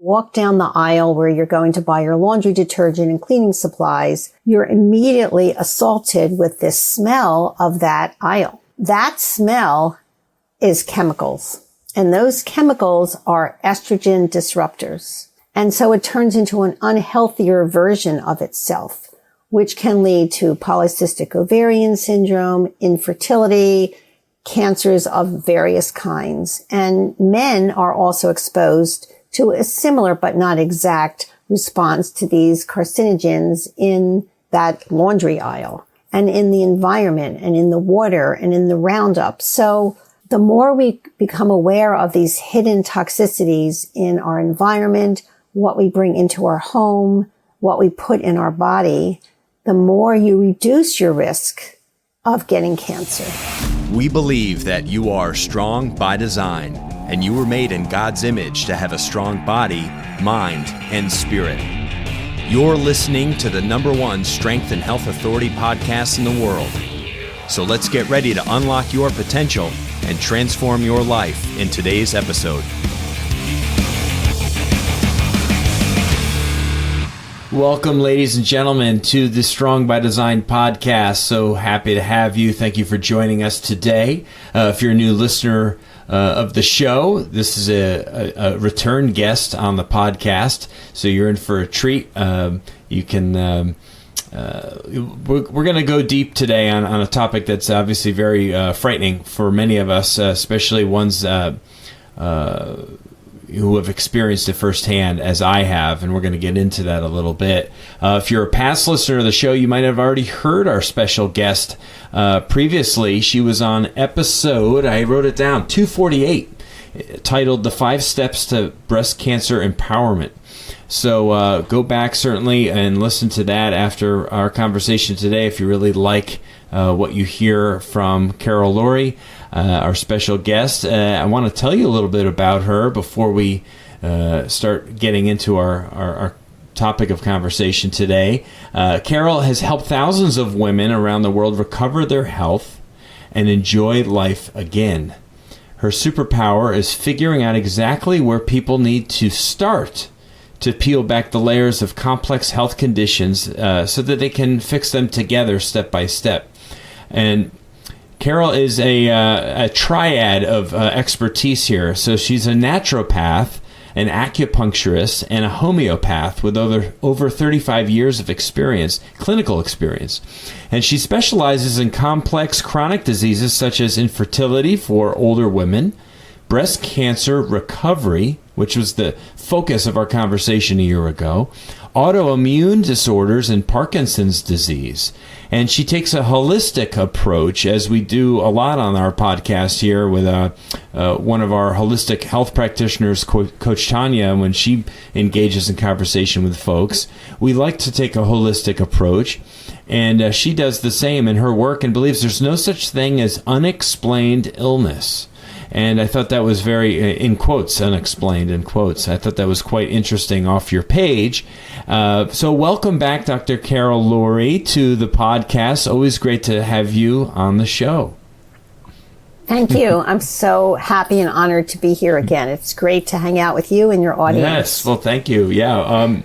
walk down the aisle where you're going to buy your laundry detergent and cleaning supplies, you're immediately assaulted with this smell of that aisle. That smell is chemicals, and those chemicals are estrogen disruptors. And so it turns into an unhealthier version of itself, which can lead to polycystic ovarian syndrome, infertility, cancers of various kinds. And men are also exposed to a similar but not exact response to these carcinogens in that laundry aisle and in the environment and in the water and in the Roundup. So the more we become aware of these hidden toxicities in our environment, what we bring into our home, what we put in our body, the more you reduce your risk of getting cancer. We believe that you are strong by design, and you were made in God's image to have a strong body, mind, and spirit. You're listening to the #1 Strength and Health Authority podcast in the world. So let's get ready to unlock your potential and transform your life in today's episode. Welcome, ladies and gentlemen, to the Strong by Design podcast. So happy to have you. Thank you for joining us today. If you're a new listener of the show, this is a return guest on the podcast, so you're in for a treat. You can. We're going to go deep today on a topic that's obviously very frightening for many of us, especially ones who have experienced it firsthand, as I have, and we're going to get into that a little bit. If you're a past listener of the show, you might have already heard our special guest previously. She was on episode, I wrote it down, 248, titled The 5 Steps to Breast Cancer Empowerment. So go back, certainly, and listen to that after our conversation today if you really like what you hear from Carol Lourie, our special guest. I want to tell you a little bit about her before we start getting into our topic of conversation today. Carol has helped thousands of women around the world recover their health and enjoy life again. Her superpower is figuring out exactly where people need to start to peel back the layers of complex health conditions so that they can fix them together step by step. And Carol is a triad of expertise here. So she's a naturopath, an acupuncturist, and a homeopath with over 35 years of experience, clinical experience. And she specializes in complex chronic diseases such as infertility for older women, breast cancer recovery, which was the focus of our conversation a year ago, autoimmune disorders, and Parkinson's disease. And she takes a holistic approach, as we do a lot on our podcast here with one of our holistic health practitioners, Coach Tanya, when she engages in conversation with folks. We like to take a holistic approach, and she does the same in her work and believes there's no such thing as unexplained illness. And I thought that was very, in quotes, unexplained, in quotes. I thought that was quite interesting off your page. So welcome back, Dr. Carol Lourie, to the podcast. Always great to have you on the show. Thank you. I'm so happy and honored to be here again. It's great to hang out with you and your audience. Yes, well, thank you. Yeah,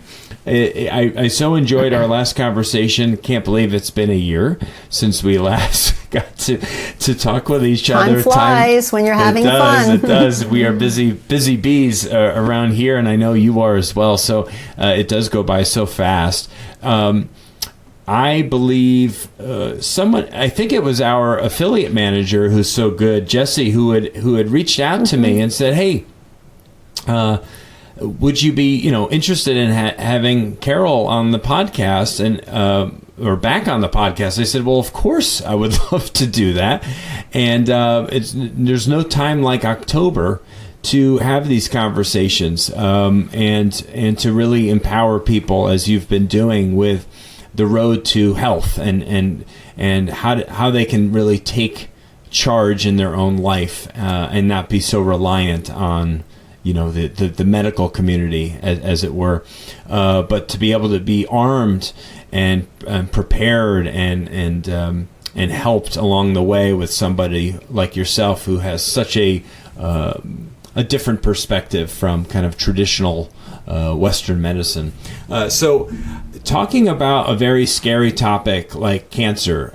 I so enjoyed our last conversation. Can't believe it's been a year since we last got to talk with each other. Time flies when you're having fun. It does. We are busy bees around here, and I know you are as well. So it does go by so fast. I believe I think it was our affiliate manager who's so good, Jesse, who had reached out to me and said, "Hey, would you be interested in having Carol on the podcast and or back on the podcast?" I said, "Well, of course, I would love to do that." And there's no time like October to have these conversations and to really empower people, as you've been doing with the road to health and how they can really take charge in their own life and not be so reliant on the medical community, as it were, but to be able to be armed and prepared and helped along the way with somebody like yourself who has such a different perspective from kind of traditional Western medicine. So talking about a very scary topic like cancer,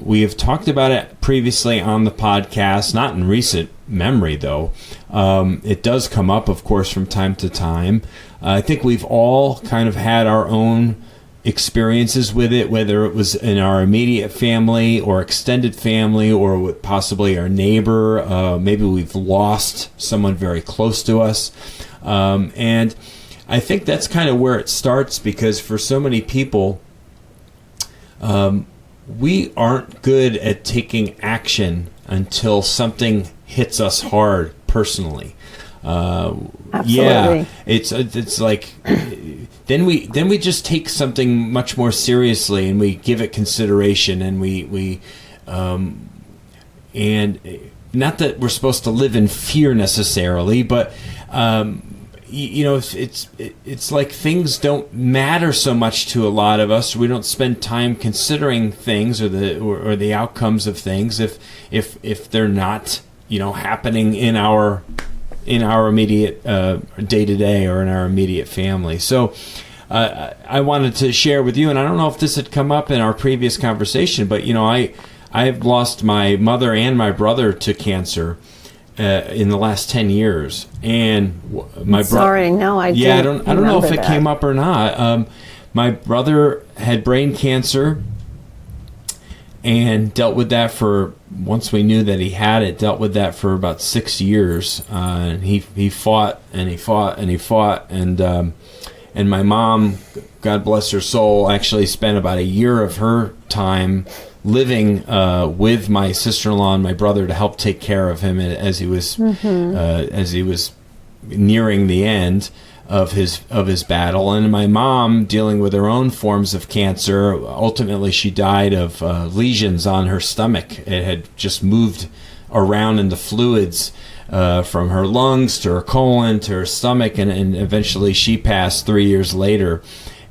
we have talked about it previously on the podcast, not in recent memory though. It does come up, of course, from time to time. I think we've all kind of had our own experiences with it, whether it was in our immediate family or extended family or with possibly our neighbor. Maybe we've lost someone very close to us. And I think that's kind of where it starts, because for so many people, we aren't good at taking action until something hits us hard personally. Absolutely. Yeah, it's like then we just take something much more seriously and we give it consideration, and we and not that we're supposed to live in fear necessarily, but it's like things don't matter so much to a lot of us. We don't spend time considering things or the outcomes of things if they're not happening in our immediate day to day or in our immediate family. So I wanted to share with you, and I don't know if this had come up in our previous conversation, but I've lost my mother and my brother to cancer in the last 10 years, and my brother. Sorry, no, I don't know if it came up or not. My brother had brain cancer and dealt with that once we knew that he had it, dealt with that for about 6 years. And he fought and he fought and he fought. And my mom, God bless her soul, actually spent about a year of her time living with my sister-in-law and my brother to help take care of him as he was nearing the end of his battle. And my mom, dealing with her own forms of cancer, ultimately she died of lesions on her stomach. It had just moved around in the fluids from her lungs to her colon to her stomach, and eventually she passed 3 years later.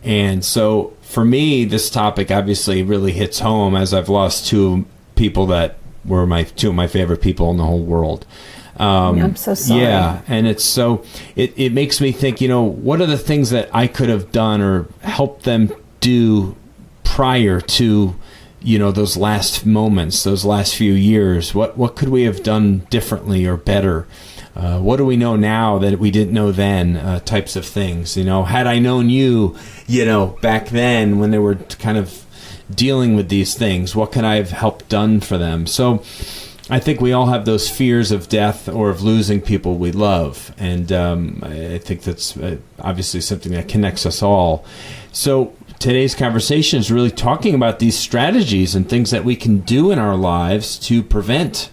And so for me, this topic obviously really hits home, as I've lost two people that were two of my favorite people in the whole world. I'm so sorry. Yeah, and it makes me think, what are the things that I could have done or helped them do prior to, those last moments, those last few years? What could we have done differently or better? What do we know now that we didn't know then? Types of things. Had I known you, back then when they were kind of dealing with these things, what could I have helped done for them? So I think we all have those fears of death or of losing people we love. And I think that's obviously something that connects us all. So today's conversation is really talking about these strategies and things that we can do in our lives to prevent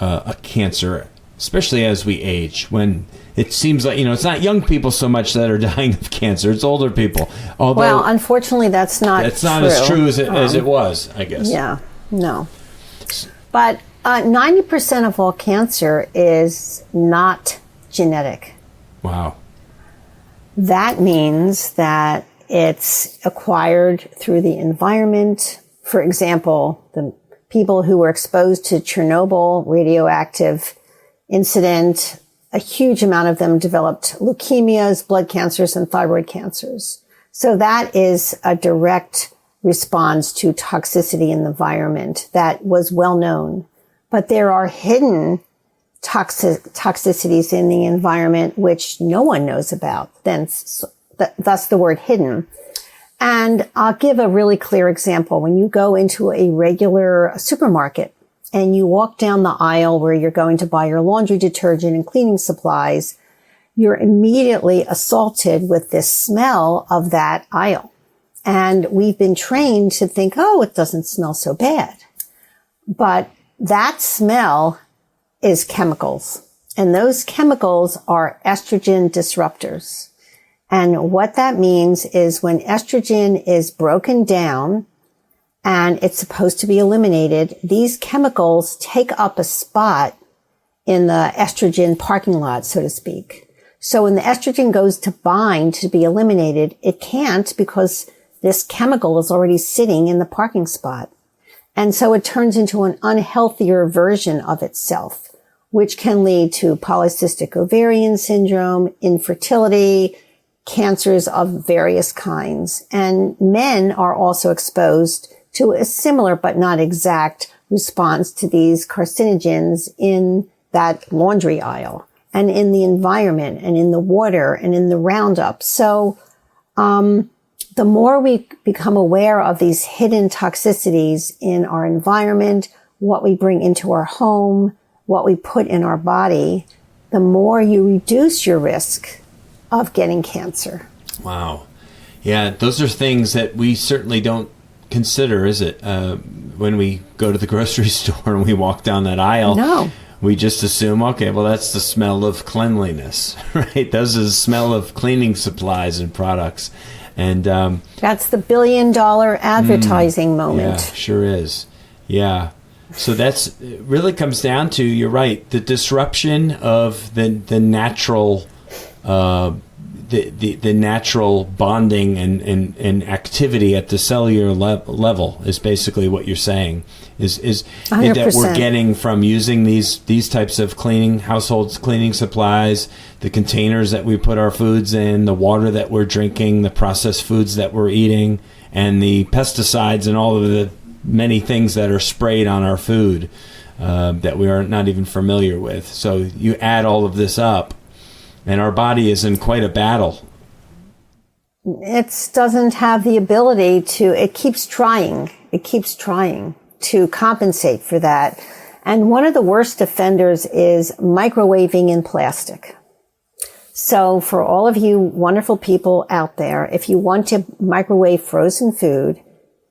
a cancer, especially as we age, when it seems like, it's not young people so much that are dying of cancer, it's older people. Although, well, unfortunately, that's not as true as it was, I guess. Yeah, no. But 90% of all cancer is not genetic. Wow. That means that it's acquired through the environment. For example, the people who were exposed to Chernobyl radioactive incident, a huge amount of them developed leukemias, blood cancers, and thyroid cancers. So that is a direct response to toxicity in the environment that was well known. But there are hidden toxicities in the environment which no one knows about, thus the word hidden. And I'll give a really clear example. When you go into a regular supermarket and you walk down the aisle where you're going to buy your laundry detergent and cleaning supplies, you're immediately assaulted with this smell of that aisle. And we've been trained to think, oh, it doesn't smell so bad. But that smell is chemicals. And those chemicals are estrogen disruptors. And what that means is when estrogen is broken down and it's supposed to be eliminated, these chemicals take up a spot in the estrogen parking lot, so to speak. So when the estrogen goes to bind to be eliminated, it can't because this chemical is already sitting in the parking spot. And so it turns into an unhealthier version of itself, which can lead to polycystic ovarian syndrome, infertility, cancers of various kinds. And men are also exposed to a similar but not exact response to these carcinogens in that laundry aisle and in the environment and in the water and in the Roundup. So the more we become aware of these hidden toxicities in our environment, what we bring into our home, what we put in our body, the more you reduce your risk of getting cancer. Wow. Yeah, those are things that we certainly don't consider, is it? When we go to the grocery store and we walk down that aisle, No. we just assume, okay, well, that's the smell of cleanliness, right? Those are the smell of cleaning supplies and products. And that's the $1 billion advertising moment. Yeah, sure is. Yeah. So it really comes down to, you're right, the disruption of the natural the natural bonding and activity at the cellular level is basically what you're saying. Is that we're getting from using these types of household cleaning supplies, the containers that we put our foods in, the water that we're drinking, the processed foods that we're eating, and the pesticides and all of the many things that are sprayed on our food that we are not even familiar with. So you add all of this up, and our body is in quite a battle. It doesn't have the ability it keeps trying to compensate for that. And one of the worst offenders is microwaving in plastic. So for all of you wonderful people out there, if you want to microwave frozen food,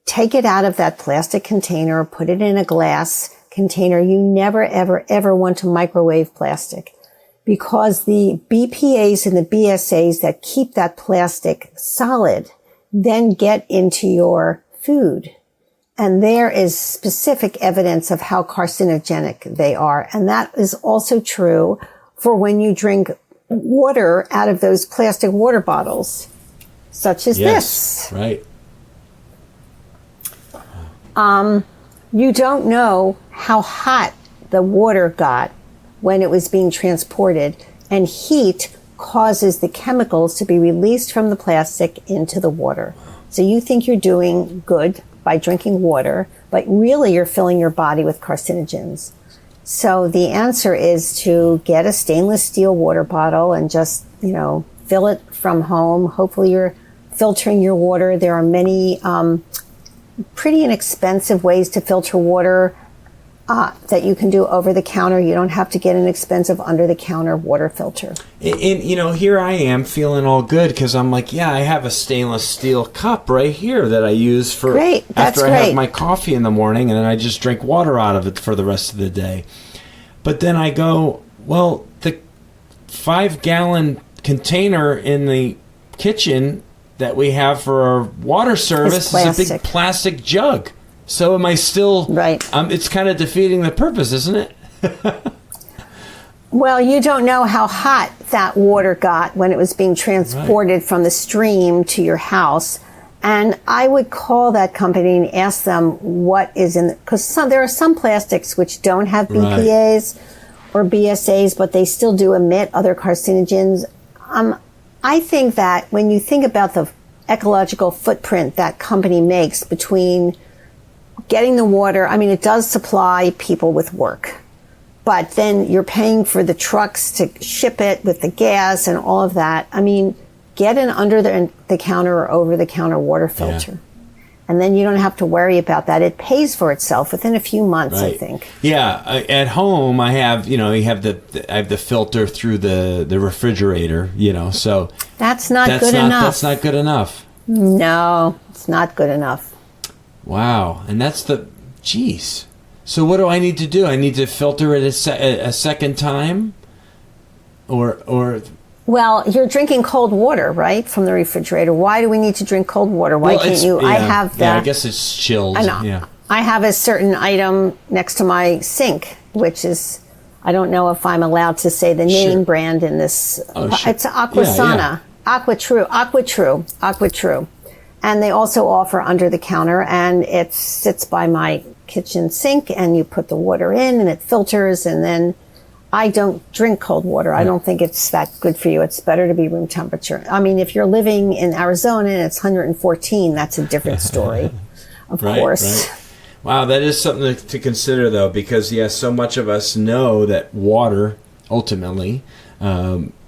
take it out of that plastic container, put it in a glass container. You never, ever, ever want to microwave plastic, because the BPAs and the BSAs that keep that plastic solid then get into your food. And there is specific evidence of how carcinogenic they are. And that is also true for when you drink water out of those plastic water bottles, such as this. Right. You don't know how hot the water got when it was being transported, and heat causes the chemicals to be released from the plastic into the water. So you think you're doing good by drinking water, but really you're filling your body with carcinogens. So the answer is to get a stainless steel water bottle and just, fill it from home. Hopefully you're filtering your water. There are many pretty inexpensive ways to filter water that you can do over the counter. You don't have to get an expensive under the counter water filter. And here I am feeling all good because I'm like, I have a stainless steel cup right here that I use for after I have my coffee in the morning, and then I just drink water out of it for the rest of the day. But then I go, well, the 5-gallon container in the kitchen that we have for our water service is a big plastic jug. So am I still... Right. It's kind of defeating the purpose, isn't it? Well, you don't know how hot that water got when it was being transported from the stream to your house. And I would call that company and ask them what is in... Because there are some plastics which don't have BPAs or BSAs, but they still do emit other carcinogens. I think that when you think about the ecological footprint that company makes between getting the water, it does supply people with work, but then you're paying for the trucks to ship it with the gas and all of that. Get an under the counter or over the counter water filter. And then you don't have to worry about that. It pays for itself within a few months, I think. Yeah. At home, I have, I have the filter through the refrigerator, so. That's not good enough. That's not good enough. No, it's not good enough. Wow. And that's geez. So what do I need to do? I need to filter it a second time? Or... Well, you're drinking cold water, right, from the refrigerator. Why do we need to drink cold water? Why can't you? Yeah, I have I guess it's chilled. I have a certain item next to my sink, which is, I don't know if I'm allowed to say the name brand in this. It's Aquasana, AquaTrue. And they also offer under the counter, and it sits by my kitchen sink, and you put the water in and it filters, and then I don't drink cold water. I don't think it's that good for you. It's better to be room temperature. I mean, if you're living in Arizona and it's 114, that's a different story, of course. Right. Wow, that is something to consider, though, because, yes, so much of us know that water, ultimately,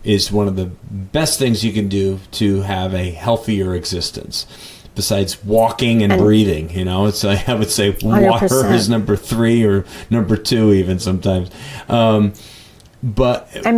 is one of the best things you can do to have a healthier existence. Besides walking and breathing, it's I would say 100%. Water is number 3 or number 2 even sometimes. And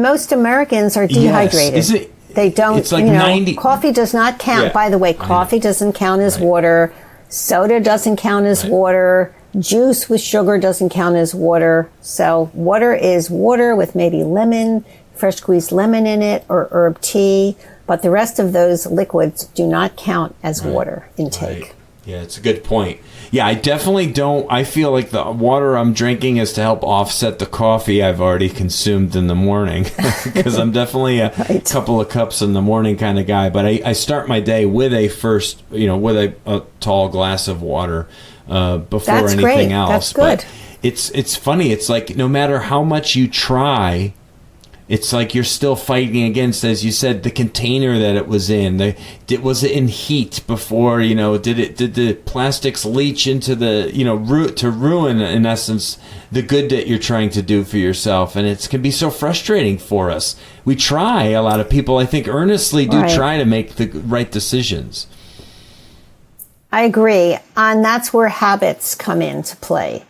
most Americans are dehydrated. Yes. They don't. It's like 90. Coffee does not count. Yeah. By the way, coffee doesn't count as water. Soda doesn't count as water. Juice with sugar doesn't count as water. So water is water with maybe lemon, fresh squeezed lemon in it, or herb tea. But the rest of those liquids do not count as water intake. Right. Yeah, it's a good point. Yeah, I definitely don't. I feel like the water I'm drinking is to help offset the coffee I've already consumed in the morning, because I'm definitely a couple of cups in the morning kind of guy. But I start my day with a tall glass of water before That's anything great. else. That's good. But it's funny. It's like no matter how much you try, it's like you're still fighting against, as you said, the container that it was in. Was it in heat before? Did the plastics leach into the to ruin, in essence, the good that you're trying to do for yourself? And it can be so frustrating for us. We try. A lot of people, I think, earnestly do try to make the right decisions. I agree, and that's where habits come into play.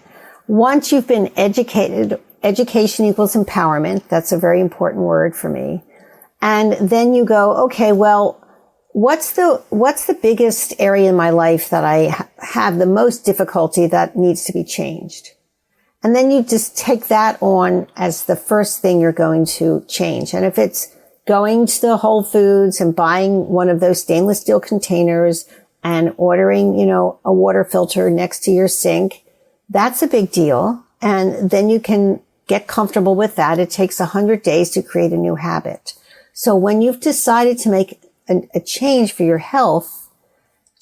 Once you've been educated. Education equals empowerment. That's a very important word for me. And then you go, okay, well, what's the biggest area in my life that I have the most difficulty that needs to be changed? And then you just take that on as the first thing you're going to change. And if it's going to the Whole Foods and buying one of those stainless steel containers and ordering, a water filter next to your sink, that's a big deal. And then you can get comfortable with that. It takes 100 days to create a new habit. So when you've decided to make a change for your health,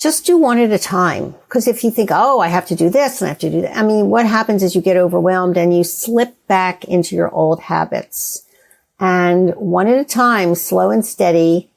just do one at a time. Because if you think, I have to do this and I have to do that. I mean, what happens is you get overwhelmed and you slip back into your old habits. And one at a time, slow and steady,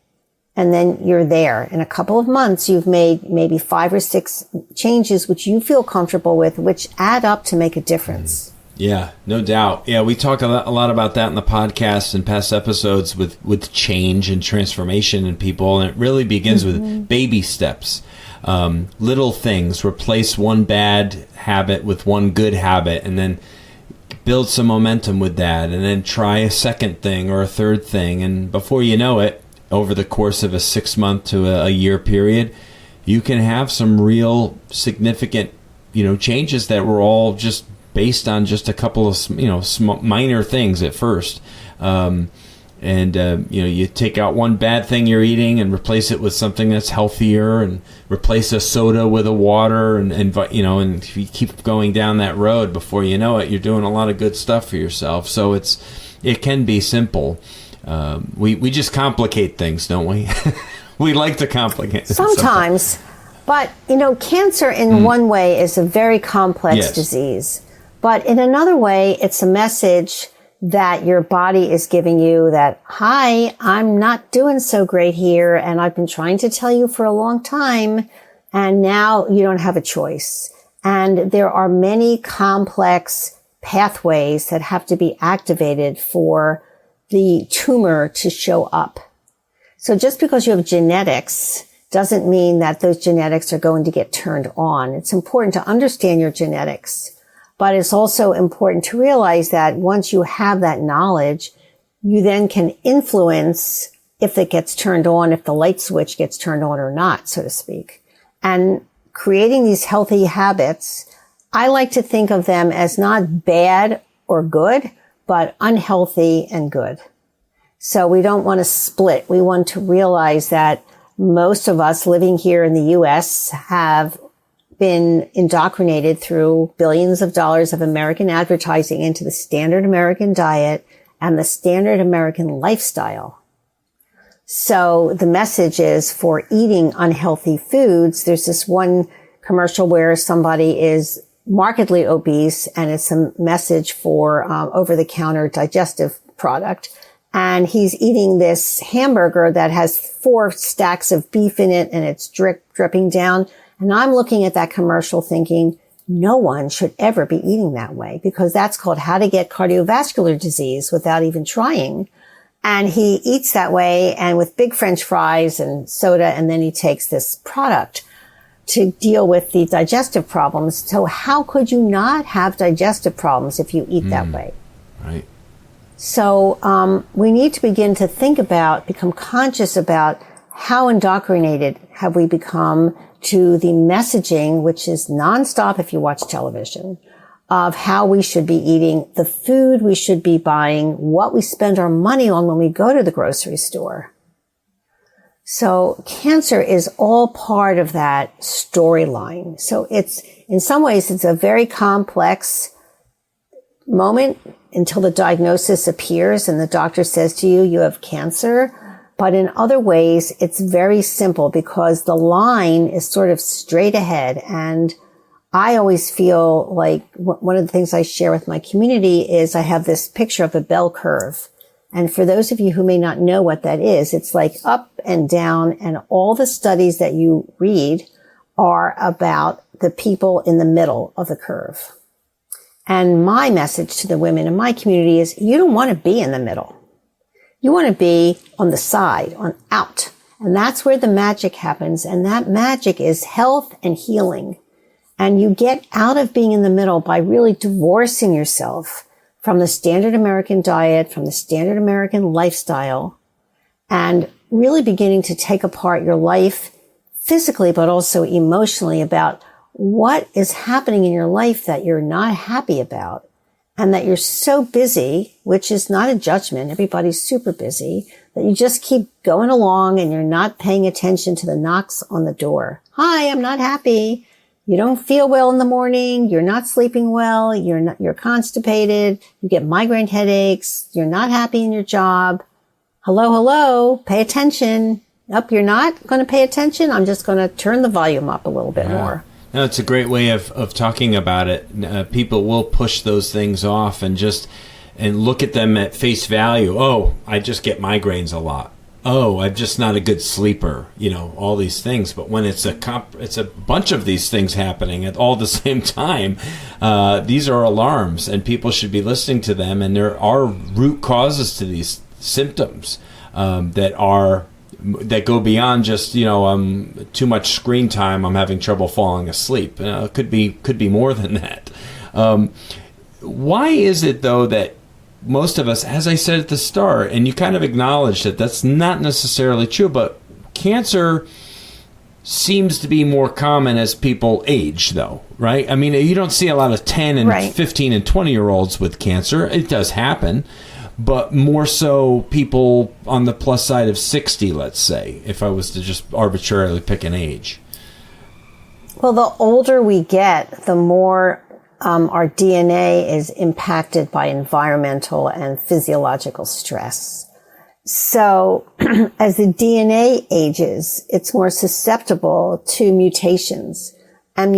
and then you're there. In a couple of months, you've made maybe 5 or 6 changes which you feel comfortable with, which add up to make a difference. Yeah, no doubt. Yeah, we talk a lot about that in the podcast and past episodes with change and transformation in people. And it really begins with baby steps, little things. Replace one bad habit with one good habit, and then build some momentum with that. And then try a second thing or a third thing. And before you know it, over the course of a 6-month to a year period, you can have some real significant, changes that were all just based on just a couple of, minor things at first. You take out one bad thing you're eating and replace it with something that's healthier, and replace a soda with a water, and if you keep going down that road, before you know it, you're doing a lot of good stuff for yourself. So it can be simple. We just complicate things, don't we? We like to complicate sometimes. But, cancer in one way is a very complex disease. But in another way, it's a message that your body is giving you that, hi, I'm not doing so great here, and I've been trying to tell you for a long time, and now you don't have a choice. And there are many complex pathways that have to be activated for the tumor to show up. So just because you have genetics doesn't mean that those genetics are going to get turned on. It's important to understand your genetics. But it's also important to realize that once you have that knowledge, you then can influence if it gets turned on, if the light switch gets turned on or not, so to speak. And creating these healthy habits, I like to think of them as not bad or good, but unhealthy and good. So we don't want to split. We want to realize that most of us living here in the U.S. have been indoctrinated through billions of dollars of American advertising into the standard American diet and the standard American lifestyle. So the message is for eating unhealthy foods. There's this one commercial where somebody is markedly obese, and it's a message for over-the-counter digestive product. And he's eating this hamburger that has 4 stacks of beef in it, and it's dripping down. And I'm looking at that commercial thinking, no one should ever be eating that way, because that's called how to get cardiovascular disease without even trying. And he eats that way, and with big French fries and soda, and then he takes this product to deal with the digestive problems. So how could you not have digestive problems if you eat that way? Right. So we need to begin to think about, become conscious about how indoctrinated have we become to the messaging, which is nonstop if you watch television, of how we should be eating, the food we should be buying, what we spend our money on when we go to the grocery store. So cancer is all part of that storyline. So it's, in some ways, it's a very complex moment until the diagnosis appears and the doctor says to you, you have cancer. But in other ways, it's very simple because the line is sort of straight ahead. And I always feel like one of the things I share with my community is I have this picture of a bell curve. And for those of you who may not know what that is, it's like up and down, and all the studies that you read are about the people in the middle of the curve. And my message to the women in my community is you don't want to be in the middle. You want to be on the side, on out. And that's where the magic happens. And that magic is health and healing. And you get out of being in the middle by really divorcing yourself from the standard American diet, from the standard American lifestyle, and really beginning to take apart your life physically, but also emotionally, about what is happening in your life that you're not happy about, and that you're so busy, which is not a judgment. Everybody's super busy, that you just keep going along and you're not paying attention to the knocks on the door. Hi, I'm not happy. You don't feel well in the morning. You're not sleeping well. You're constipated. You get migraine headaches. You're not happy in your job. Hello. Pay attention. You're not going to pay attention. I'm just going to turn the volume up a little bit more. No, it's a great way of talking about it. People will push those things off and look at them at face value. Oh, I just get migraines a lot. Oh, I'm just not a good sleeper. All these things. But when it's a bunch of these things happening at all the same time, these are alarms, and people should be listening to them. And there are root causes to these symptoms that go beyond just too much screen time. I'm having trouble falling asleep. Could be more than that. Why is it though that most of us, as I said at the start, and you kind of acknowledged that that's not necessarily true, but cancer seems to be more common as people age, though, right? I mean, you don't see a lot of 10 and 15 and 20-year-olds with cancer. It does happen, but more so people on the plus side of 60, let's say, if I was to just arbitrarily pick an age. Well, the older we get, the more our DNA is impacted by environmental and physiological stress. So as the DNA ages, it's more susceptible to mutations. And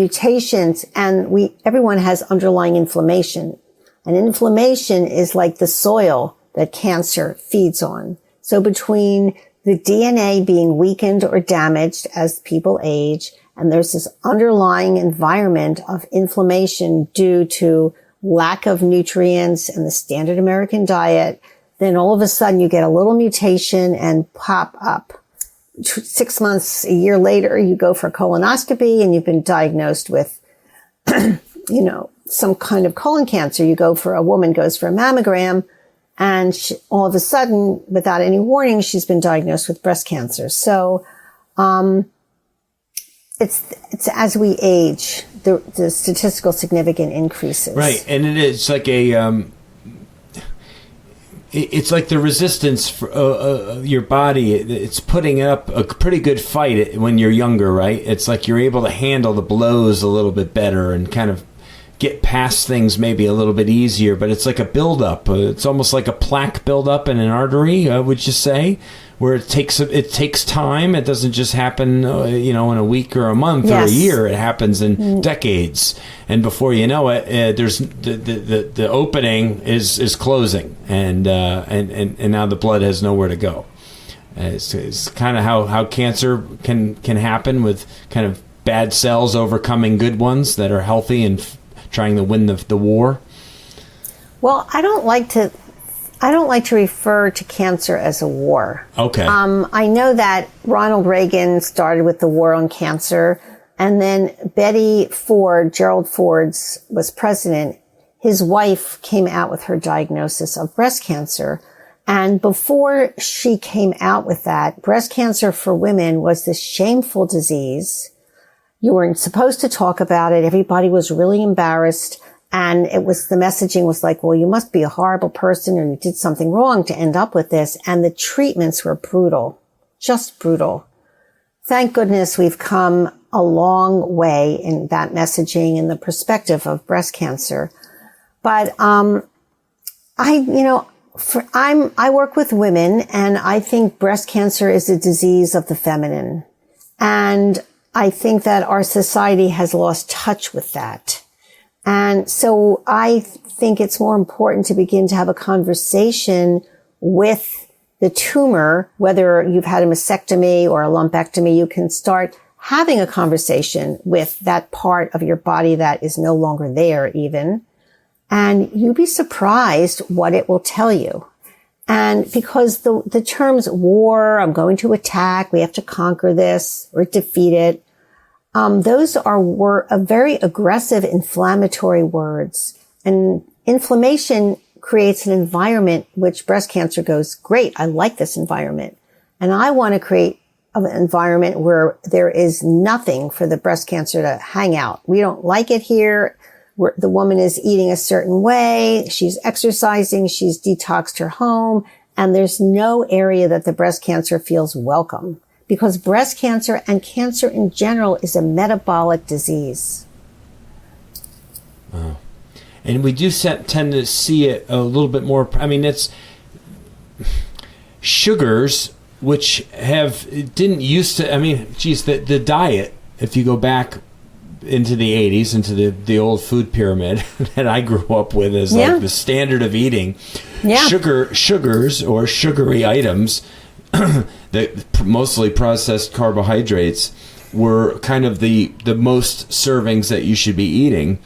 everyone has underlying inflammation. And inflammation is like the soil that cancer feeds on. So between the DNA being weakened or damaged as people age, and there's this underlying environment of inflammation due to lack of nutrients and the standard American diet, then all of a sudden you get a little mutation and pop up. 6 months, a year later, you go for a colonoscopy and you've been diagnosed with, some kind of colon cancer. A woman goes for a mammogram, and all of a sudden, without any warning, she's been diagnosed with breast cancer. So, it's as we age, the statistical significant increases. Right, and it's like it's like the resistance for your body. It's putting up a pretty good fight when you're younger, right? It's like you're able to handle the blows a little bit better and kind of get past things maybe a little bit easier. But it's like a buildup. It's almost like a plaque buildup in an artery, would you say? where it takes time. It doesn't just happen, in a week or a month or a Yes. year. It happens in decades, and before you know it, there's the opening is closing, and now the blood has nowhere to go. It's kind of how cancer can happen, with kind of bad cells overcoming good ones that are healthy and trying to win the war. Well, I don't like to refer to cancer as a war. Okay. I know that Ronald Reagan started with the war on cancer, and then Betty Ford, Gerald Ford's, was president. His wife came out with her diagnosis of breast cancer. And before she came out with that, breast cancer for women was this shameful disease. You weren't supposed to talk about it. Everybody was really embarrassed. And the messaging was like, well, you must be a horrible person or you did something wrong to end up with this. And the treatments were brutal, just brutal. Thank goodness we've come a long way in that messaging and the perspective of breast cancer. But, I work with women, and I think breast cancer is a disease of the feminine. And I think that our society has lost touch with that. And so I think it's more important to begin to have a conversation with the tumor, whether you've had a mastectomy or a lumpectomy. You can start having a conversation with that part of your body that is no longer there even. And you'd be surprised what it will tell you. And because the terms war, I'm going to attack, we have to conquer this or defeat it, those are very aggressive, inflammatory words. And inflammation creates an environment which breast cancer goes, great, I like this environment. And I want to create an environment where there is nothing for the breast cancer to hang out. We don't like it here. The woman is eating a certain way, she's exercising, she's detoxed her home, and there's no area that the breast cancer feels welcome, because breast cancer and cancer in general is a metabolic disease. Wow. And we do tend to see it a little bit more. I mean, it's sugars, which didn't used to, I mean, geez, the diet, if you go back into the 80s, into the old food pyramid that I grew up with as like the standard of eating, sugars or sugary items, that mostly processed carbohydrates, were kind of the most servings that you should be eating.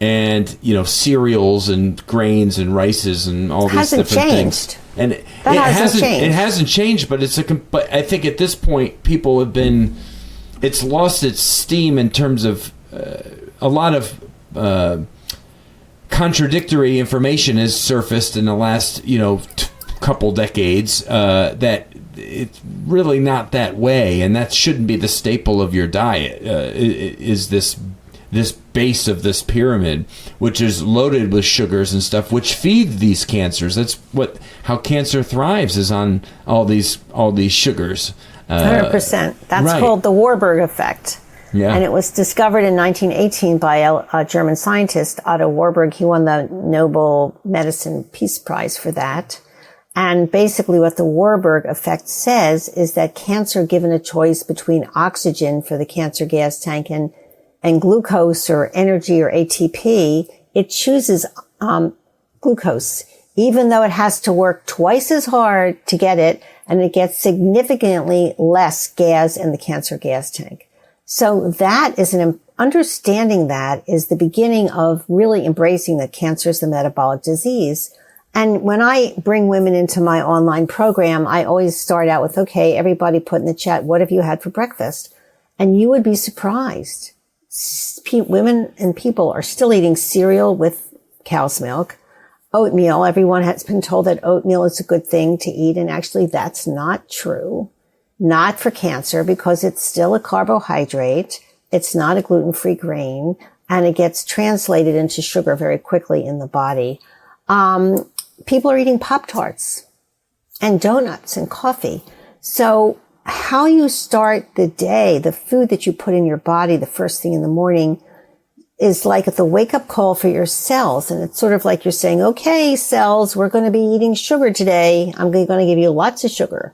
And, cereals and grains and rices and all these different things. And it hasn't changed, but but I think at this point people have been, it's lost its steam in terms of a lot of contradictory information has surfaced in the last couple decades that it's really not that way, and that shouldn't be the staple of your diet. Is this base of this pyramid, which is loaded with sugars and stuff, which feed these cancers. That's how cancer thrives, is on all these sugars. 100%. That's right. Called the Warburg effect. Yeah. And it was discovered in 1918 by a German scientist, Otto Warburg. He won the Nobel Medicine Peace Prize for that. And basically what the Warburg effect says is that cancer, given a choice between oxygen for the cancer gas tank and glucose or energy or ATP, it chooses glucose, even though it has to work twice as hard to get it, and it gets significantly less gas in the cancer gas tank. So that is understanding that is the beginning of really embracing that cancer is the metabolic disease. And when I bring women into my online program, I always start out with, okay, everybody put in the chat, what have you had for breakfast? And you would be surprised. Women and people are still eating cereal with cow's milk, oatmeal. Everyone has been told that oatmeal is a good thing to eat. And actually that's not true. Not for cancer, because it's still a carbohydrate. It's not a gluten-free grain, and it gets translated into sugar very quickly in the body. People are eating Pop-Tarts and donuts and coffee. So how you start the day, the food that you put in your body the first thing in the morning, is like the wake-up call for your cells. And it's sort of like you're saying, okay, cells, we're going to be eating sugar today. I'm going to give you lots of sugar.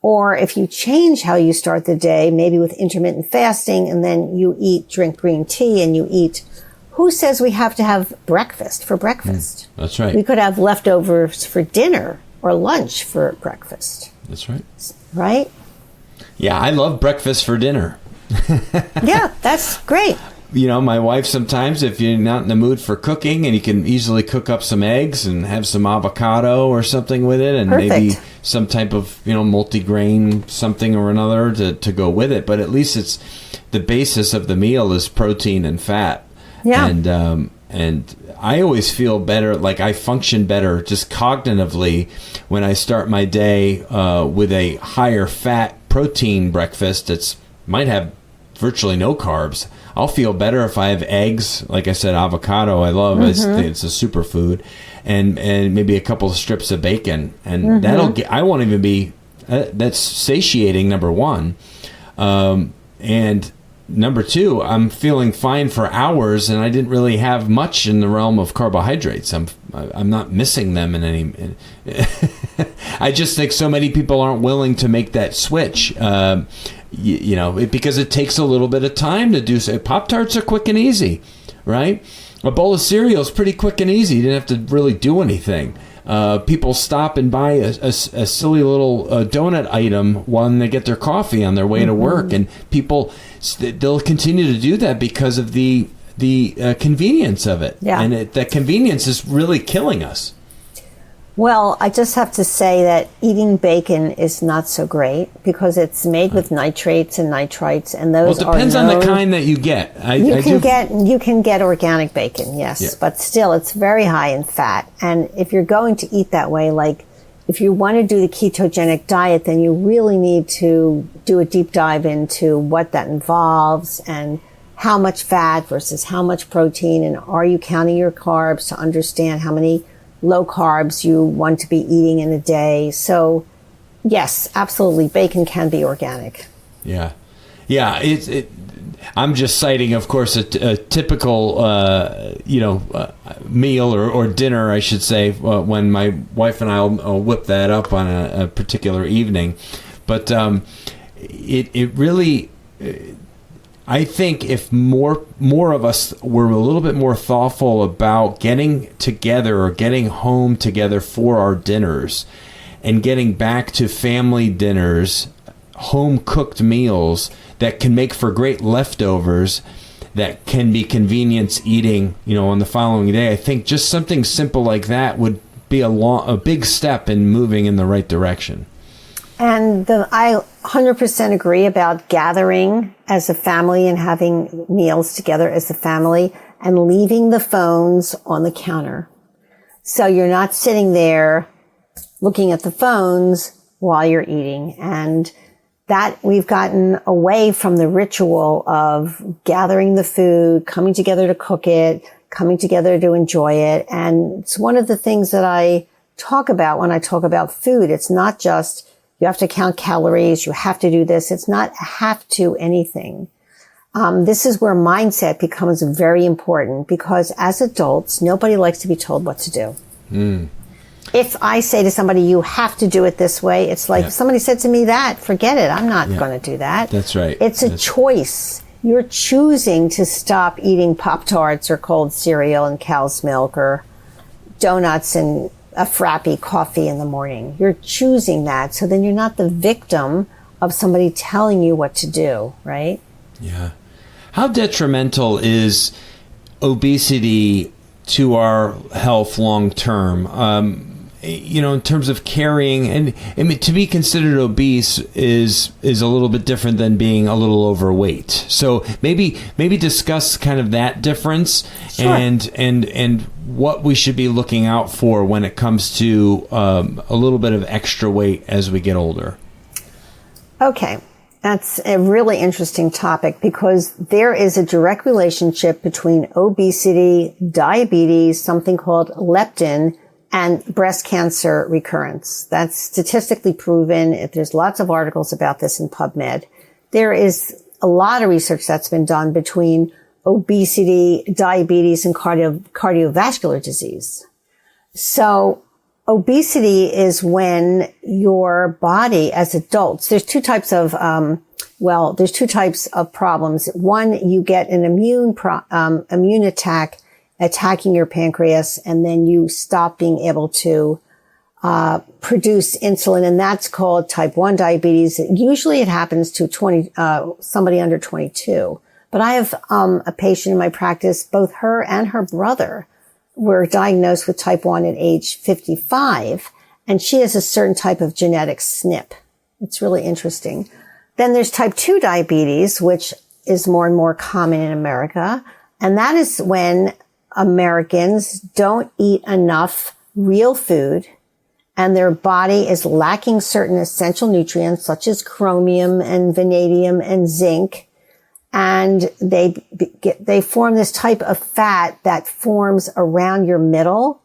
Or if you change how you start the day, maybe with intermittent fasting, and then you drink green tea and you eat, who says we have to have breakfast for breakfast? That's right. We could have leftovers for dinner or lunch for breakfast. That's right. Right? Yeah, I love breakfast for dinner. Yeah, that's great. You know, my wife sometimes, if you're not in the mood for cooking, and you can easily cook up some eggs and have some avocado or something with it, and Perfect. maybe some type of, multi-grain something or another to go with it. But at least it's the basis of the meal is protein and fat. Yeah. And I always feel better, like I function better just cognitively when I start my day with a higher fat protein breakfast that's might have virtually no carbs. I'll feel better if I have eggs, like I said, avocado I love, it's a superfood, and maybe a couple of strips of bacon, and I won't even be, that's satiating, number one, and number two, I'm feeling fine for hours, and I didn't really have much in the realm of carbohydrates. I'm not missing them in any. I just think so many people aren't willing to make that switch. Because it takes a little bit of time to do so. Pop-Tarts are quick and easy, right? A bowl of cereal is pretty quick and easy. You didn't have to really do anything. People stop and buy a silly little donut item when they get their coffee on their way to work, and people, they'll continue to do that because of the convenience of it. Yeah. And that convenience is really killing us. Well, I just have to say that eating bacon is not so great because it's made with nitrates and nitrites, and those Well, it depends are on the kind that you get. You can get organic bacon, yes, Yeah. but still, it's very high in fat. And if you're going to eat that way, like if you want to do the ketogenic diet, then you really need to do a deep dive into what that involves and how much fat versus how much protein, and are you counting your carbs to understand how many low carbs you want to be eating in a day. So yes, absolutely, bacon can be organic. Yeah. I'm just citing, of course, a typical meal or dinner, I should say, when my wife and I'll whip that up on a particular evening. But it really, I think if more of us were a little bit more thoughtful about getting together or getting home together for our dinners and getting back to family dinners, home cooked meals that can make for great leftovers, that can be convenience eating, on the following day, I think just something simple like that would be a big step in moving in the right direction. And I 100% agree about gathering as a family and having meals together as a family and leaving the phones on the counter. So you're not sitting there looking at the phones while you're eating. And that we've gotten away from the ritual of gathering the food, coming together to cook it, coming together to enjoy it. And it's one of the things that I talk about when I talk about food. It's not just you have to count calories, you have to do this. It's not have to anything. This is where mindset becomes very important, because as adults, nobody likes to be told what to do. If I say to somebody, you have to do it this way, it's like, if somebody said to me that, forget it. I'm not going to do that. That's right. It's a choice. You're choosing to stop eating Pop-Tarts or cold cereal and cow's milk or donuts and a frappy coffee in the morning. You're choosing that. So then you're not the victim of somebody telling you what to do, right? Yeah. How detrimental is obesity to our health long term? In terms of carrying, and I mean, to be considered obese is a little bit different than being a little overweight. So maybe discuss kind of that difference. Sure. and what we should be looking out for when it comes to a little bit of extra weight as we get older. Okay. That's a really interesting topic, because there is a direct relationship between obesity, diabetes, something called leptin, and breast cancer recurrence. That's statistically proven. There's lots of articles about this in PubMed. There is a lot of research that's been done between obesity, diabetes, and cardiovascular disease. So obesity is when your body as adults, there's two types of problems. One, you get an immune attack attacking your pancreas, and then you stop being able to produce insulin, and that's called type 1 diabetes. Usually it happens to somebody under 22. But I have a patient in my practice, both her and her brother were diagnosed with type 1 at age 55, and she has a certain type of genetic SNP. It's really interesting. Then there's type 2 diabetes, which is more and more common in America, and that is when Americans don't eat enough real food, and their body is lacking certain essential nutrients such as chromium and vanadium and zinc. And they form this type of fat that forms around your middle.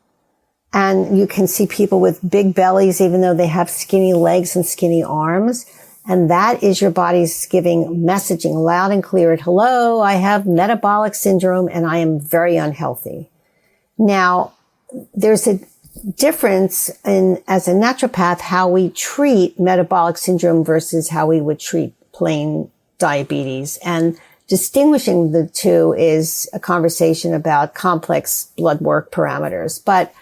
And you can see people with big bellies, even though they have skinny legs and skinny arms. And that is your body's giving messaging loud and clear. Hello, I have metabolic syndrome and I am very unhealthy. Now, there's a difference in, as a naturopath, how we treat metabolic syndrome versus how we would treat plain diabetes. And distinguishing the two is a conversation about complex blood work parameters. But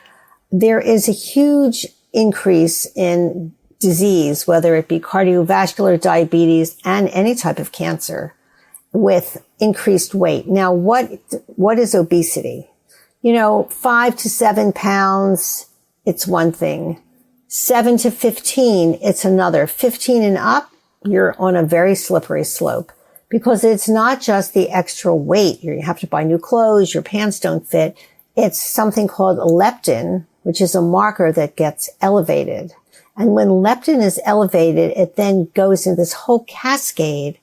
there is a huge increase in disease, whether it be cardiovascular, diabetes, and any type of cancer with increased weight. Now, what is obesity? 5 to 7 pounds, it's one thing. 7 to 15, it's another. 15 and up, you're on a very slippery slope, because it's not just the extra weight. You have to buy new clothes. Your pants don't fit. It's something called leptin, which is a marker that gets elevated. And when leptin is elevated, it then goes into this whole cascade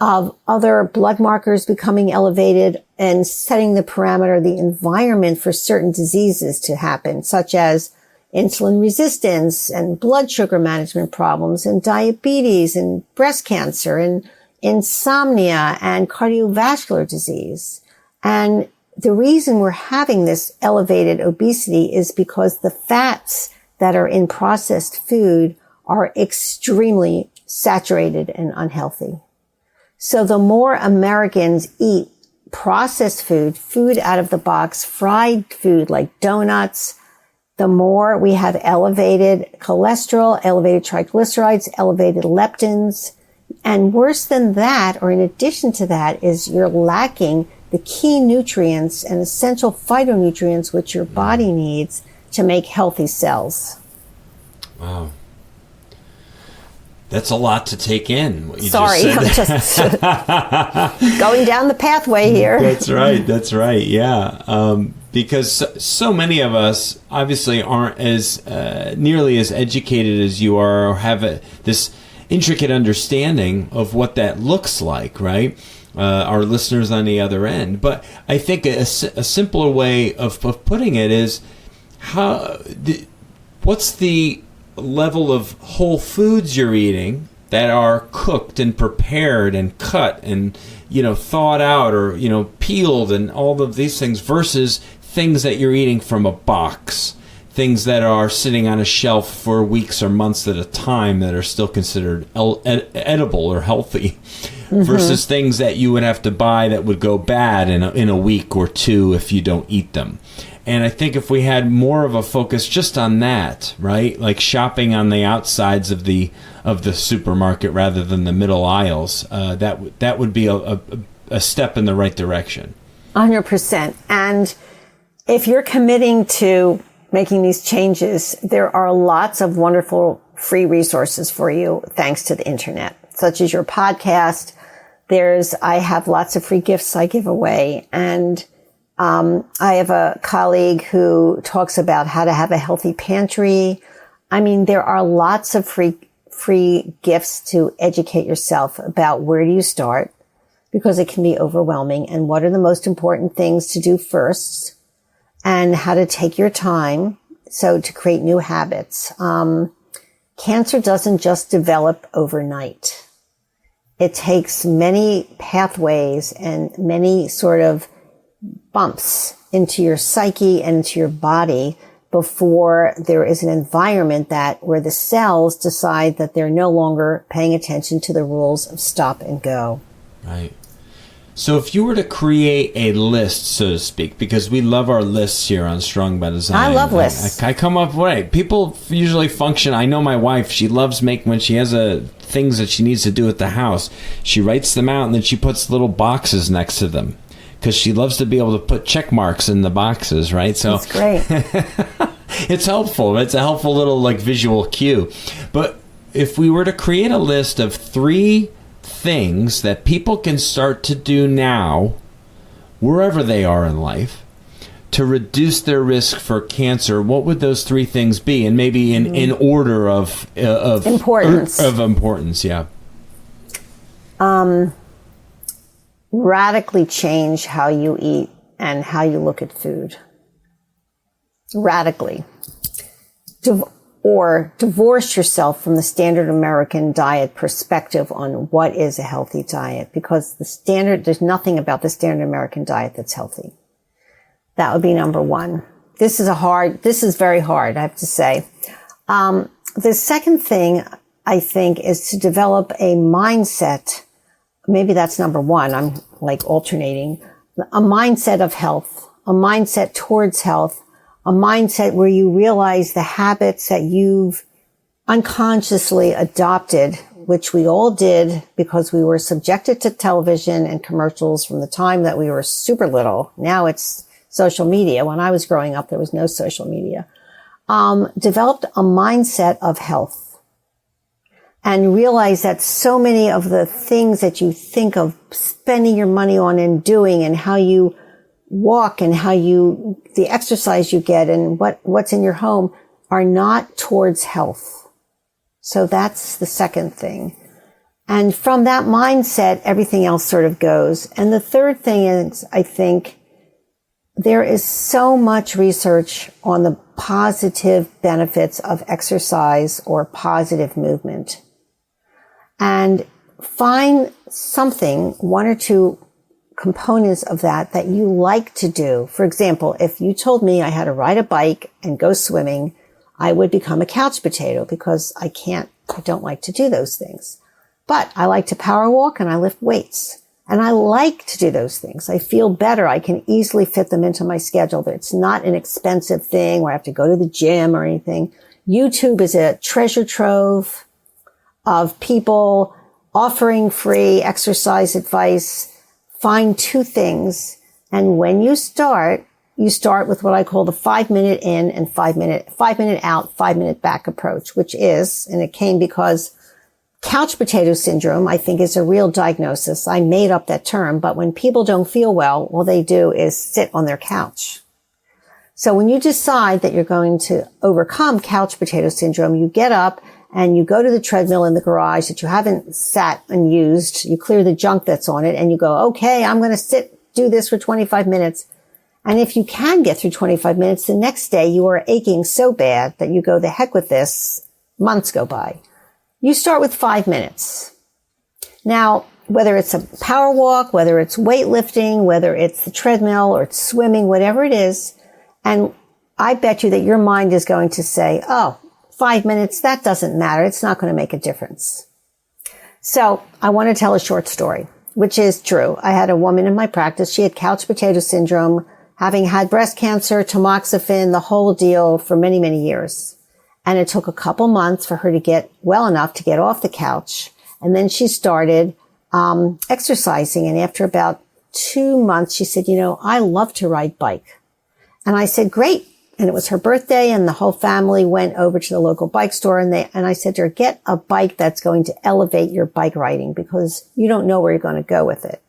of other blood markers becoming elevated and setting the parameter, the environment for certain diseases to happen, such as insulin resistance and blood sugar management problems and diabetes and breast cancer and insomnia and cardiovascular disease. And the reason we're having this elevated obesity is because the fats that are in processed food are extremely saturated and unhealthy. So the more Americans eat processed food out of the box, fried food like donuts, the more we have elevated cholesterol, elevated triglycerides, elevated leptins. And worse than that, or in addition to that, is you're lacking the key nutrients and essential phytonutrients which your body needs to make healthy cells. Wow. That's a lot to take in. What you Sorry, just said. I'm just going down the pathway here. That's right. Yeah. Because so many of us obviously aren't as nearly as educated as you are, or have this intricate understanding of what that looks like, right? Our listeners on the other end. But I think a simpler way of putting it is, what's the level of whole foods you're eating that are cooked and prepared and cut and thawed out, or peeled, and all of these things, versus things that you're eating from a box, things that are sitting on a shelf for weeks or months at a time that are still considered edible or healthy, versus things that you would have to buy that would go bad in a week or two if you don't eat them. And I think if we had more of a focus just on that, right, like shopping on the outsides of the supermarket rather than the middle aisles, that would be a step in the right direction. 100%. And if you're committing to making these changes, there are lots of wonderful free resources for you thanks to the internet, such as your podcast. I have lots of free gifts I give away, and I have a colleague who talks about how to have a healthy pantry. I mean, there are lots of free gifts to educate yourself about where do you start, because it can be overwhelming, and what are the most important things to do first, and how to take your time. So to create new habits. Cancer doesn't just develop overnight. It takes many pathways and many sort of bumps into your psyche and into your body before there is an environment where the cells decide that they're no longer paying attention to the rules of stop and go. Right. So if you were to create a list, so to speak, because we love our lists here on Strong by Design. I love lists. I come up with, people usually function. I know my wife, she loves making, when she has things that she needs to do at the house, she writes them out and then she puts little boxes next to them because she loves to be able to put check marks in the boxes, right? So that's great. It's helpful. It's a helpful little visual cue. But if we were to create a list of 3 things that people can start to do now, wherever they are in life, to reduce their risk for cancer, what would those 3 things be? And maybe in order of importance. Of importance, yeah. Radically change how you eat and how you look at food. Radically. Or divorce yourself from the standard American diet perspective on what is a healthy diet, because there's nothing about the standard American diet that's healthy. That would be number 1. This is very hard, I have to say. The second thing, I think, is to develop a mindset. Maybe that's number 1. I'm alternating. A mindset of health, a mindset towards health, a mindset where you realize the habits that you've unconsciously adopted, which we all did because we were subjected to television and commercials from the time that we were super little. Now it's social media. When I was growing up, there was no social media. Developed a mindset of health and realize that so many of the things that you think of spending your money on and doing, and how you walk and the exercise you get and what's in your home, are not towards health. So that's the second thing. And from that mindset, everything else sort of goes. And the third thing is, I think there is so much research on the positive benefits of exercise or positive movement. And find something, 1 or 2 components of that you like to do. For example, if you told me I had to ride a bike and go swimming, I would become a couch potato because I don't like to do those things. But I like to power walk and I lift weights. And I like to do those things. I feel better. I can easily fit them into my schedule. It's not an expensive thing where I have to go to the gym or anything. YouTube is a treasure trove of people offering free exercise advice. Find 2 things. And when you start with what I call the 5-minute in and 5-minute out, 5-minute back approach, which is, and it came because couch potato syndrome, I think, is a real diagnosis. I made up that term, but when people don't feel well, all they do is sit on their couch. So when you decide that you're going to overcome couch potato syndrome, you get up and you go to the treadmill in the garage that you haven't sat and used. You clear the junk that's on it and you go, okay, I'm going to do this for 25 minutes. And if you can get through 25 minutes, the next day you are aching so bad that you go, the heck with this. Months go by. You start with 5 minutes. Now, whether it's a power walk, whether it's weightlifting, whether it's the treadmill or it's swimming, whatever it is, and I bet you that your mind is going to say, oh, 5 minutes, that doesn't matter. It's not going to make a difference. So I want to tell a short story, which is true. I had a woman in my practice. She had couch potato syndrome, having had breast cancer, tamoxifen, the whole deal for many, many years. And it took a couple months for her to get well enough to get off the couch. And then she started exercising. And after about 2 months, she said, I love to ride bike. And I said, great. And it was her birthday and the whole family went over to the local bike store and I said to her, get a bike that's going to elevate your bike riding because you don't know where you're going to go with it.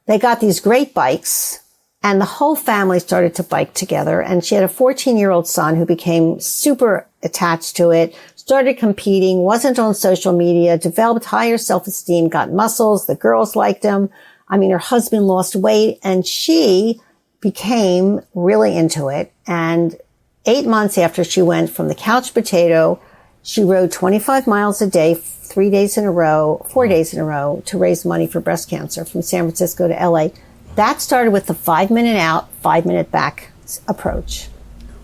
They got these great bikes and the whole family started to bike together. And she had a 14-year-old son who became super attached to it, started competing, wasn't on social media, developed higher self-esteem, got muscles. The girls liked him. Her husband lost weight and she became really into it. And 8 months after she went from the couch potato, she rode 25 miles a day, 4 days in a row, to raise money for breast cancer from San Francisco to LA. That started with the 5-minute out, 5-minute back approach.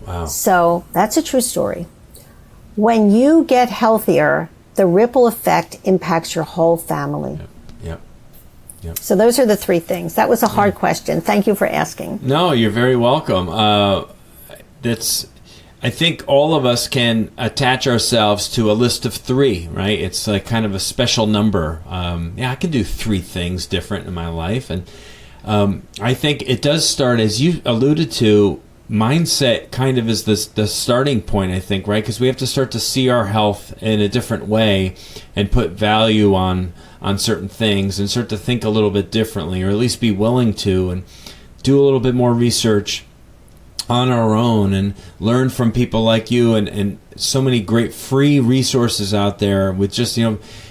Wow. So that's a true story. When you get healthier, the ripple effect impacts your whole family. Yep. So those are the three things. That was a hard question. Thank you for asking. No, you're very welcome. I think all of us can attach ourselves to a list of 3, right? It's like kind of a special number. I can do 3 things different in my life. And I think it does start, as you alluded to, mindset kind of is the starting point, I think, right? Because we have to start to see our health in a different way and put value on certain things and start to think a little bit differently, or at least be willing to, and do a little bit more research on our own and learn from people like you and so many great free resources out there with just,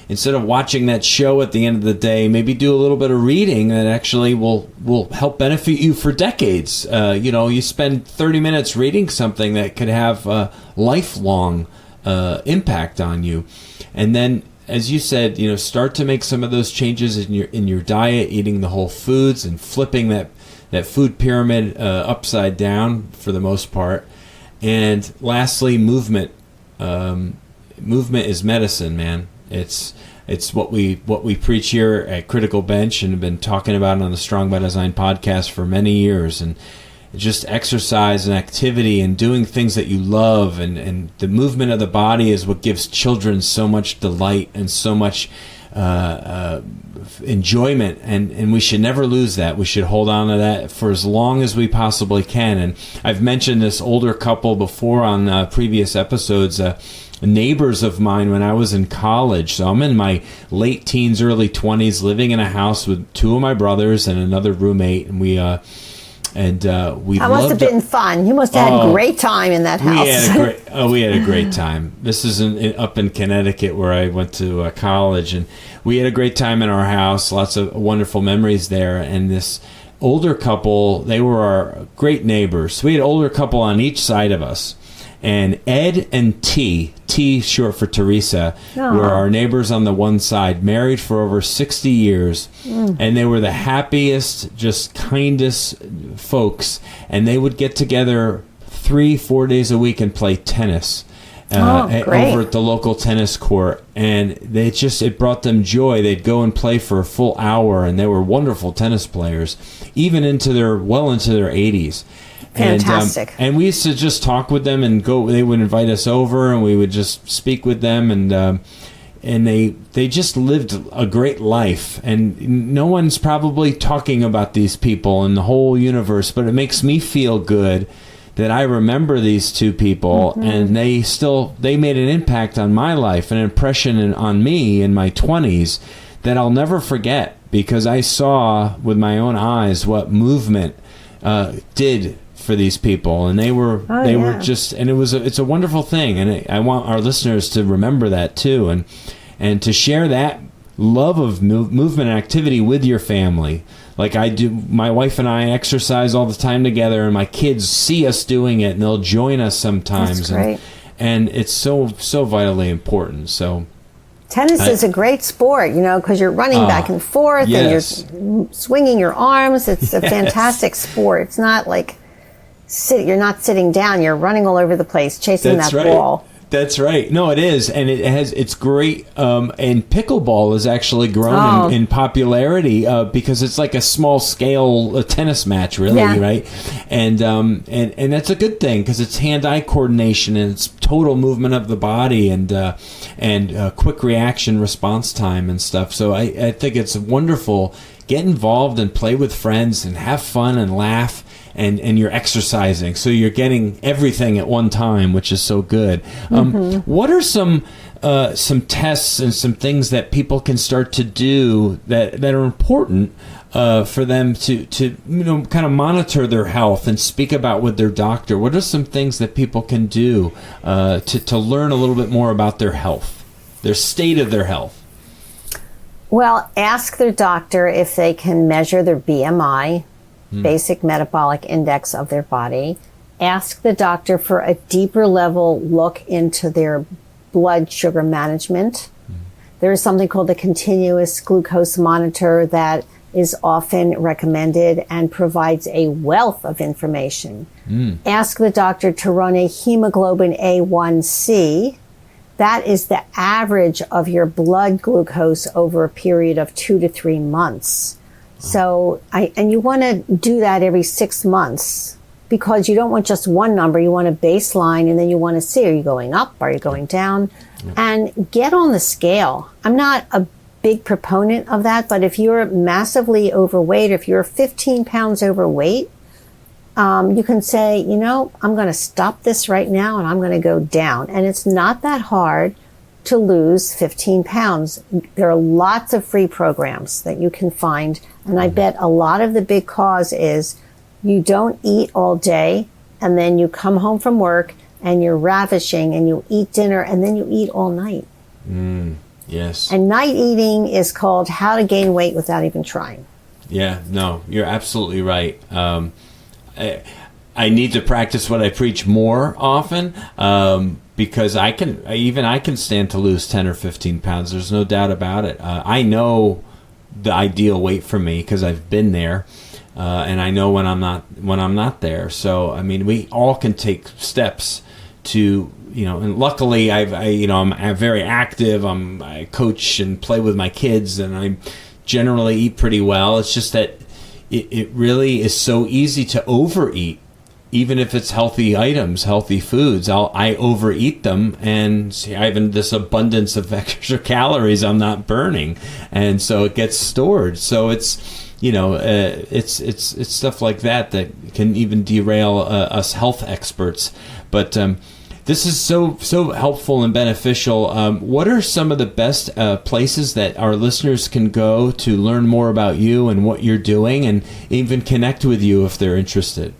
instead of watching that show at the end of the day, maybe do a little bit of reading that actually will help benefit you for decades. You spend 30 minutes reading something that could have a lifelong impact on you. And then, as you said, start to make some of those changes in your diet, eating the whole foods and flipping that food pyramid upside down for the most part. And lastly, movement. Movement is medicine, man. It's what we preach here at Critical Bench and have been talking about on the Strong by Design podcast for many years. And just exercise and activity and doing things that you love, and the movement of the body is what gives children so much delight and so much enjoyment, and we should never lose that. We should hold on to that for as long as we possibly can. And I've mentioned this older couple before on previous episodes, neighbors of mine when I was in college. So I'm in my late teens, early 20s, living in a house with 2 of my brothers and another roommate, and we that must have been fun. You must have had a great time in that house. We had a great time. This is up in Connecticut where I went to college, and we had a great time in our house. Lots of wonderful memories there. And this older couple, they were our great neighbors. So we had an older couple on each side of us. And Ed and T short for Teresa, were our neighbors on the one side, married for over 60 years. And they were the happiest, just kindest folks. And they would get together 3-4 days a week and play tennis over at the local tennis court. And it brought them joy. They'd go and play for a full hour, and they were wonderful tennis players, even into their 80s. Fantastic. And we used to just talk with them and go. They would invite us over, and we would just speak with them, and they just lived a great life. And no one's probably talking about these people in the whole universe, but it makes me feel good that I remember these 2 people, and they made an impact on my life, an impression on me in my 20s that I'll never forget, because I saw with my own eyes what movement did for these people, and they were just, and it's a wonderful thing, and I want our listeners to remember that too, and to share that love of movement and activity with your family. Like I do, my wife and I exercise all the time together, and my kids see us doing it, and they'll join us sometimes. That's great. And it's so vitally important. So tennis is a great sport, because you're running back and forth, and you're swinging your arms. It's a fantastic sport. It's not like you're not sitting down. You're running all over the place, chasing that ball. That's right. No, it is, and it's great. And pickleball has actually grown in popularity because it's like a small scale tennis match, really, right? And that's a good thing because it's hand-eye coordination and it's total movement of the body and quick reaction response time and stuff. So I think it's wonderful. Get involved and play with friends and have fun and laugh. And you're exercising, so you're getting everything at one time, which is so good. What are some tests and some things that people can start to do that are important for them to kind of monitor their health and speak about with their doctor? What are some things that people can do to learn a little bit more about their health, their state of their health? Well, ask their doctor if they can measure their BMI, basic metabolic index of their body. Ask the doctor for a deeper level look into their blood sugar management. There is something called the continuous glucose monitor that is often recommended and provides a wealth of information. Ask the doctor to run a hemoglobin A1C. That is the average of your blood glucose over a period of 2 to 3 months. So, and you want to do that every 6 months, because you don't want just one number. You want a baseline, and then you want to see, are you going up? Are you going down? And get on the scale. I'm not a big proponent of that, but if you're massively overweight, if you're 15 pounds overweight, you can say, you know, I'm going to stop this right now and I'm going to go down. And it's not that hard to lose 15 pounds. There are lots of free programs that you can find. And I bet a lot of the big cause is you don't eat all day, and then you come home from work and you're ravishing and you eat dinner and then you eat all night. Yes. And night eating is called how to gain weight without even trying. Yeah, no, you're absolutely right. I need to practice what I preach more often, because I can stand to lose 10 or 15 pounds. There's no doubt about it. I know the ideal weight for me because I've been there, and I know when I'm not there. So I mean, we all can take steps to, you know, and luckily I'm very active. I coach and play with my kids, and I generally eat pretty well. It's just that it really is so easy to overeat, even if it's healthy items, healthy foods. I overeat them, and I have this abundance of extra calories I'm not burning, and so it gets stored. So it's, you know, it's stuff like that can even derail us health experts. But this is so helpful and beneficial. What are some of the best places that our listeners can go to learn more about you and what you're doing, and even connect with you if they're interested?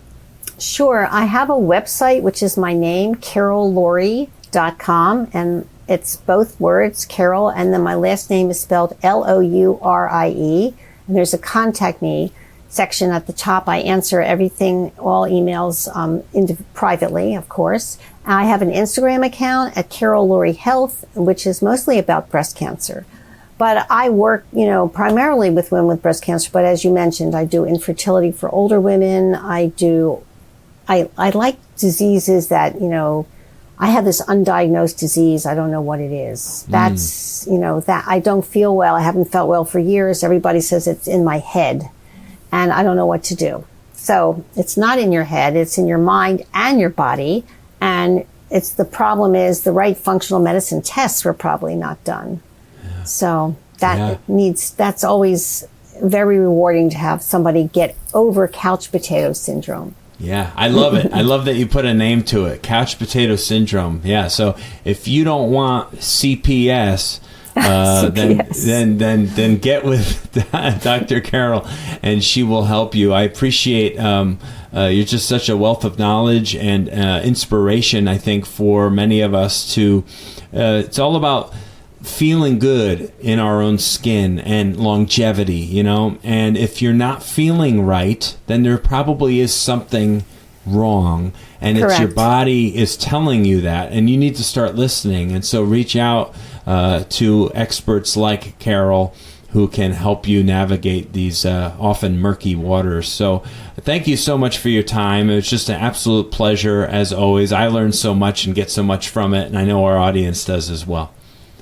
Sure. I have a website, which is my name, CarolLourie.com, and it's both words, Carol, and then my last name is spelled Lourie, and there's a contact me section at the top. I answer everything, all emails, privately, of course. I have an Instagram account at Carol Lourie Health, which is mostly about breast cancer. But I work, you know, primarily with women with breast cancer. But as you mentioned, I do infertility for older women. I like diseases that, you know, I have this undiagnosed disease. I don't know what it is. That's, you know, that I don't feel well. I haven't felt well for years. Everybody says it's in my head, and I don't know what to do. So it's not in your head. It's in your mind and your body. And the problem is the right functional medicine tests were probably not done. Yeah. So that's always very rewarding to have somebody get over couch potato syndrome. Yeah, I love it. I love that you put a name to it, couch potato syndrome. Yeah, so if you don't want CPS, then get with Dr. Carol, and she will help you. I appreciate you're just such a wealth of knowledge and inspiration, I think, for many of us to. It's all about feeling good in our own skin and longevity, you know. And if you're not feeling right, then there probably is something wrong, and Correct. It's your body is telling you that, and you need to start listening. And so reach out to experts like Carol, who can help you navigate these often murky waters. So thank you so much for your time. It was just an absolute pleasure, as always. I learned so much and get so much from it, and I know our audience does as well.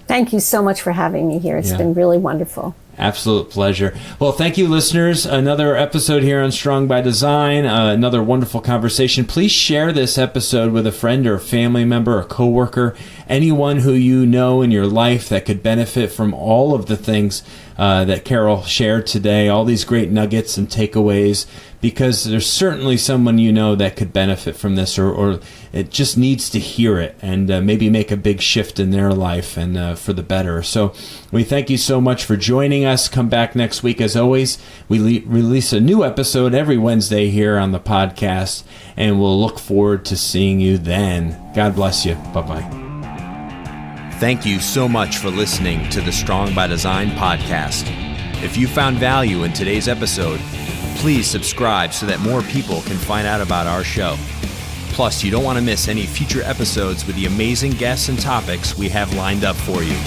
Thank you so much for having me here. It's been really wonderful. Absolute pleasure. Well, thank you, listeners. Another episode here on Strong by Design, another wonderful conversation. Please share this episode with a friend or a family member or coworker, anyone who you know in your life that could benefit from all of the things that Carol shared today, all these great nuggets and takeaways, because there's certainly someone you know that could benefit from this, or it just needs to hear it and maybe make a big shift in their life and for the better. So we thank you so much for joining us. Come back next week. As always, we release a new episode every Wednesday here on the podcast, and we'll look forward to seeing you then. God bless you. Bye-bye. Thank you so much for listening to the Strong by Design podcast. If you found value in today's episode, please subscribe so that more people can find out about our show. Plus, you don't want to miss any future episodes with the amazing guests and topics we have lined up for you.